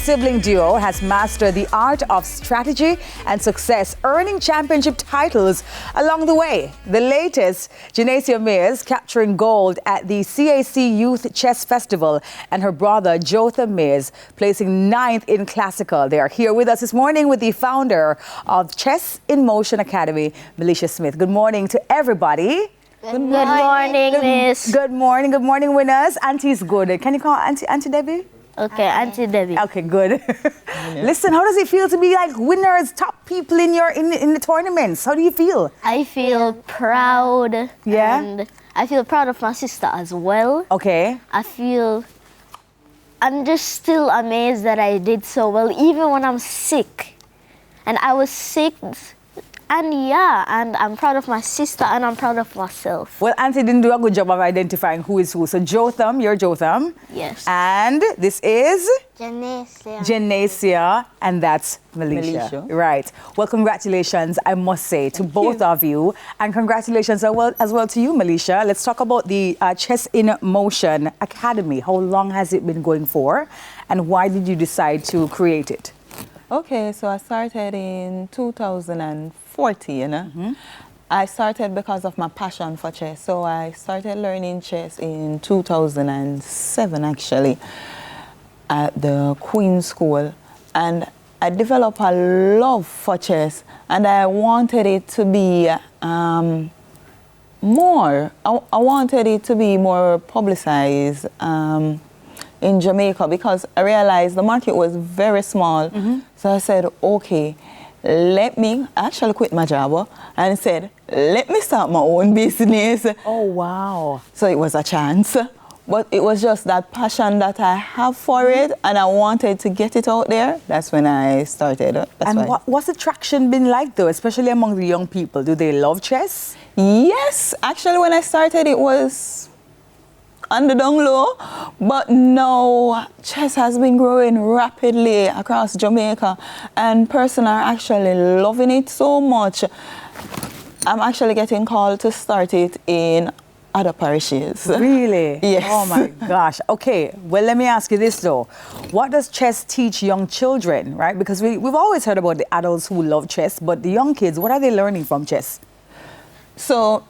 sibling duo has mastered the art of strategy and success, earning championship titles along the way. The latest, Janacia Mears, capturing gold at the CAC Youth Chess Festival, and her brother, Jotham Mears, placing 9th in classical. They are here with us this morning with the founder of Chess in Motion Academy, Melisha Smith. Good morning to everybody. Good morning, Miss. Good morning, winners. Auntie's good. Can you call Auntie Debbie? Okay, Auntie Debbie. Okay, good. Listen, how does it feel to be like winners, top people in the tournaments? How do you feel? I feel proud. Yeah? And I feel proud of my sister as well. Okay. I'm just still amazed that I did so well, even when I'm sick. And I was sick. And I'm proud of my sister and I'm proud of myself. Well, Auntie didn't do a good job of identifying who is who. So Jotham, you're Jotham. Yes. And this is? Janacia. And that's Melisha. Right. Well, congratulations, I must say, to both of you. And congratulations as well to you, Melisha. Let's talk about the Chess in Motion Academy. How long has it been going for? And why did you decide to create it? Okay, so I started in 2014. I started because of my passion for chess. So I started learning chess in 2007, actually, at the Queen School. And I developed a love for chess, and I wanted it to be more. I wanted it to be more publicized in Jamaica, because I realized the market was very small. So I said, okay, I actually quit my job and said, let me start my own business. Oh, wow. So it was a chance. But it was just that passion that I have for it, and I wanted to get it out there. That's when I started. What's the traction been like, though, especially among the young people? Do they love chess? Yes. Actually, when I started, it was on the down low, but now chess has been growing rapidly across Jamaica, and persons are actually loving it so much. I'm actually getting called to start it in other parishes. Really? Yes. Oh my gosh. Okay, well, let me ask you this though. What does chess teach young children, right? Because we've always heard about the adults who love chess, but the young kids, what are they learning from chess? So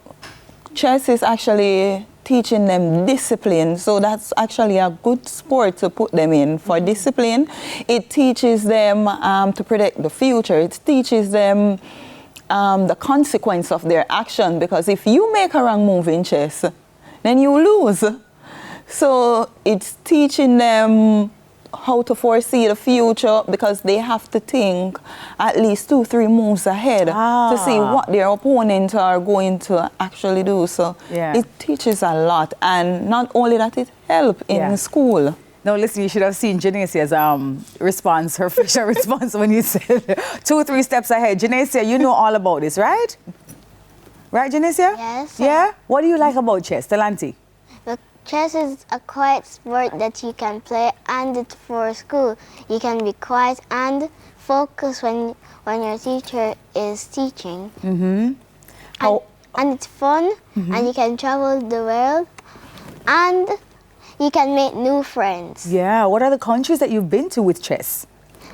chess is actually teaching them discipline, so that's actually a good sport to put them in for discipline. It teaches them to predict the future. It teaches them the consequence of their action, because if you make a wrong move in chess, then you lose. So it's teaching them how to foresee the future, because they have to think at least 2-3 moves ahead to see what their opponents are going to actually do. So it teaches a lot, and not only that, it helps in school. No, listen, you should have seen Janacia's response, her facial response when you said 2-3 steps ahead. Janacia, you know all about this, right? Right, Janacia? Yes. Yeah? What do you like about chess? Tell Auntie. Chess is a quiet sport that you can play, and it's for school. You can be quiet and focus when your teacher is teaching. And it's fun, and you can travel the world, and you can make new friends. Yeah, what are the countries that you've been to with chess?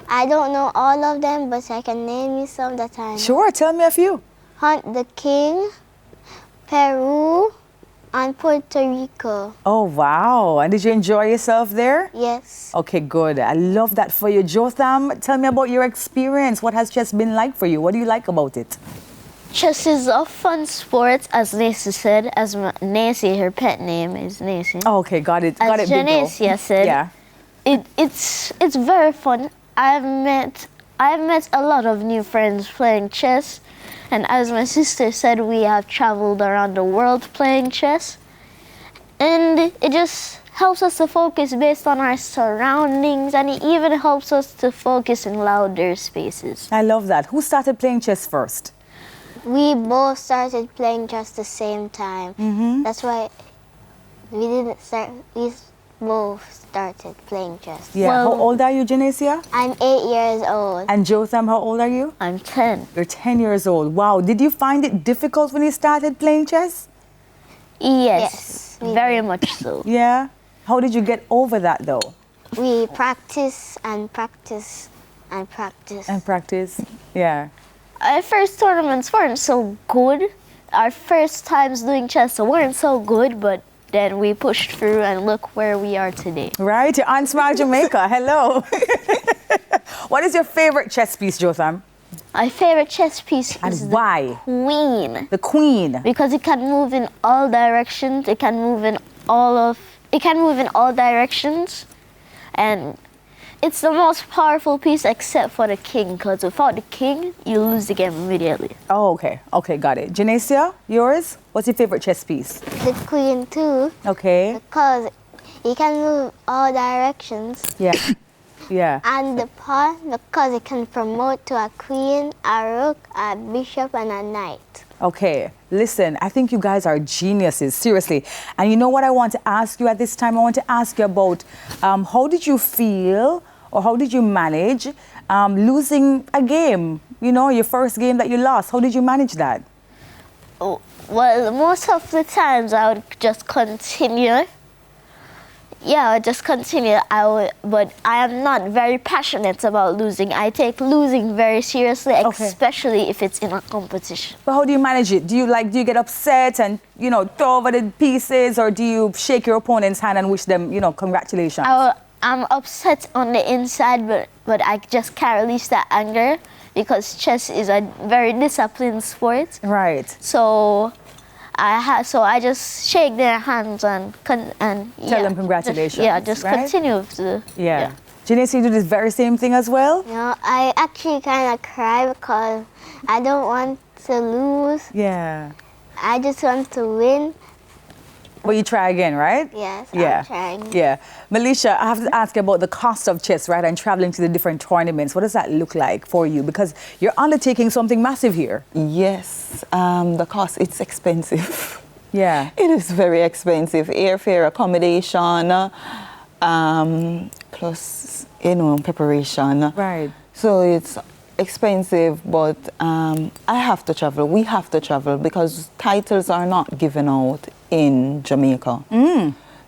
I don't know all of them, but I can name you some that I know. Sure, tell me a few. Hunt the King, Peru, and Puerto Rico. Oh, wow. And did you enjoy yourself there? Yes. Okay, good. I love that for you. Jotham, tell me about your experience. What has chess been like for you? What do you like about it? Chess is a fun sport, as Nacy said. As Nacy, her pet name is Nacy. Oh, okay, got it. Got as it, Janacia said, it's very fun. I've met a lot of new friends playing chess. And as my sister said, we have traveled around the world playing chess. And it just helps us to focus based on our surroundings, and it even helps us to focus in louder spaces. I love that. Who started playing chess first? We both started playing chess the same time. That's why we didn't start. We both started playing chess. Yeah. Well, how old are you, Janacia? I'm 8 years old. And Jotham, how old are you? I'm 10. You're 10 years old. Wow. Did you find it difficult when you started playing chess? Yes, very much so. Yeah. How did you get over that, though? we practice and practice and practice. And practice, yeah. Our first tournaments weren't so good. Our first times doing chess weren't so good, but then we pushed through and look where we are today. Right, you're on Smile Jamaica. Hello. What is your favorite chess piece, Jotham? My favorite chess piece And is why? the Queen. The Queen. Because it can move in all directions. It can move in all directions, and it's the most powerful piece except for the king. Because without the king, you lose the game immediately. Oh, okay. Okay, got it. Janacia, yours? What's your favorite chess piece? The queen too, Okay. because it can move all directions. Yeah. Yeah. And the pawn, because it can promote to a queen, a rook, a bishop, and a knight. Okay, listen, I think you guys are geniuses, seriously. And you know what I want to ask you at this time? I want to ask you about how did you feel or how did you manage losing a game? You know, your first game that you lost. How did you manage that? Oh, well, most of the times I would just continue. Yeah, I would just continue. But I am not very passionate about losing. I take losing very seriously, Okay. especially if it's in a competition. But how do you manage it? Do you get upset and, you know, throw over the pieces, or do you shake your opponent's hand and wish them, you know, congratulations? I'm upset on the inside, but I just can't release that anger because chess is a very disciplined sport. Right. So I just shake their hands and Tell them congratulations, just right? continue with the Yeah. Janice, you do this very same thing as well? You know, I actually kind of cry because I don't want to lose. Yeah. I just want to win. But you try again, right? Yes, Yeah. I'm trying. Yeah. Melisha, I have to ask you about the cost of chess, right? And traveling to the different tournaments. What does that look like for you? Because you're undertaking something massive here. Yes, the cost, it's expensive. Yeah. It is very expensive. Airfare, accommodation, plus, you know, preparation. Right. So it's expensive, but I have to travel. We have to travel because titles are not given out in Jamaica.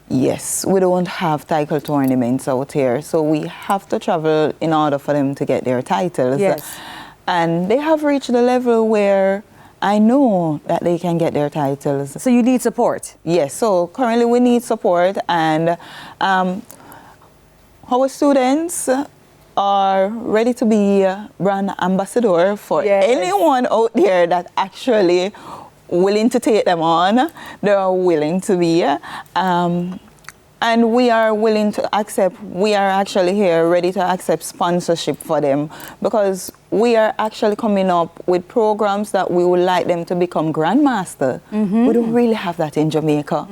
Yes, we don't have title tournaments out here, so we have to travel in order for them to get their titles. Yes. And they have reached the level where I know that they can get their titles. So you need support. Yes, so currently we need support, and our students are ready to be brand ambassador for Yes. anyone out there that actually willing to take them on. They are willing to be. And we are willing to accept, we are actually here ready to accept sponsorship for them, because we are actually coming up with programs that we would like them to become grandmaster. We don't really have that in Jamaica.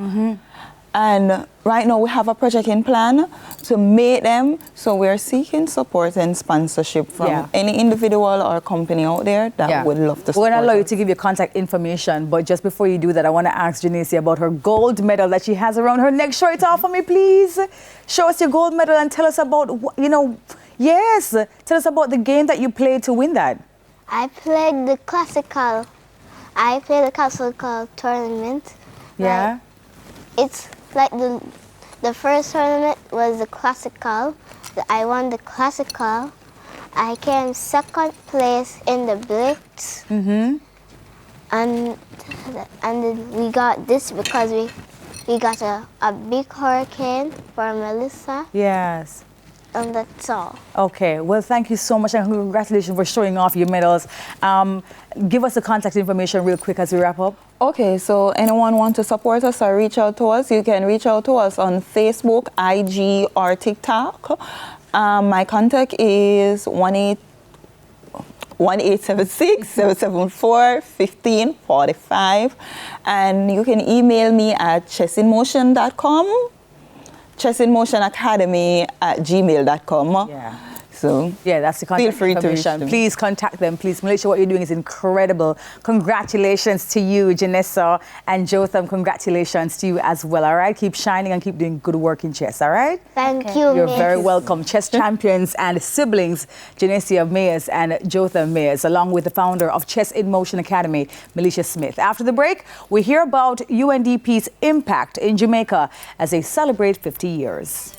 And right now we have a project in plan to make them, so we're seeking support and sponsorship from any individual or company out there that would love to support We're going to allow you us. to give your contact information, but just before you do that, I want to ask Janice about her gold medal that she has around her neck. Show it off for me, please. Show us your gold medal and tell us about, tell us about the game that you played to win that. I played the classical tournament. Yeah? It's like the first tournament was the classical. I won the classical. I came second place in the blitz. And we got this because we got a big hurricane for Melissa. Yes. And that's all. Okay, well, thank you so much and congratulations for showing off your medals. Give us the contact information real quick as we wrap up. Okay, so anyone want to support us or reach out to us, you can reach out to us on Facebook, IG, or TikTok. My contact is 1-876-774-1545. And you can email me at chessinmotion.com, chessinmotionacademy@gmail.com. Yeah. So yeah, that's the contact feel free to reach information. them. Please contact them. Please, Malaysia, what you're doing is incredible. Congratulations to you, Janessa, and Jotham. Congratulations to you as well. All right, keep shining and keep doing good work in chess. All right. Thank you, You're Miss. very welcome. Chess champions and siblings, Janecia Mayers and Jotham Mayers, along with the founder of Chess in Motion Academy, Melisha Smith. After the break, we hear about UNDP's impact in Jamaica as they celebrate 50 years.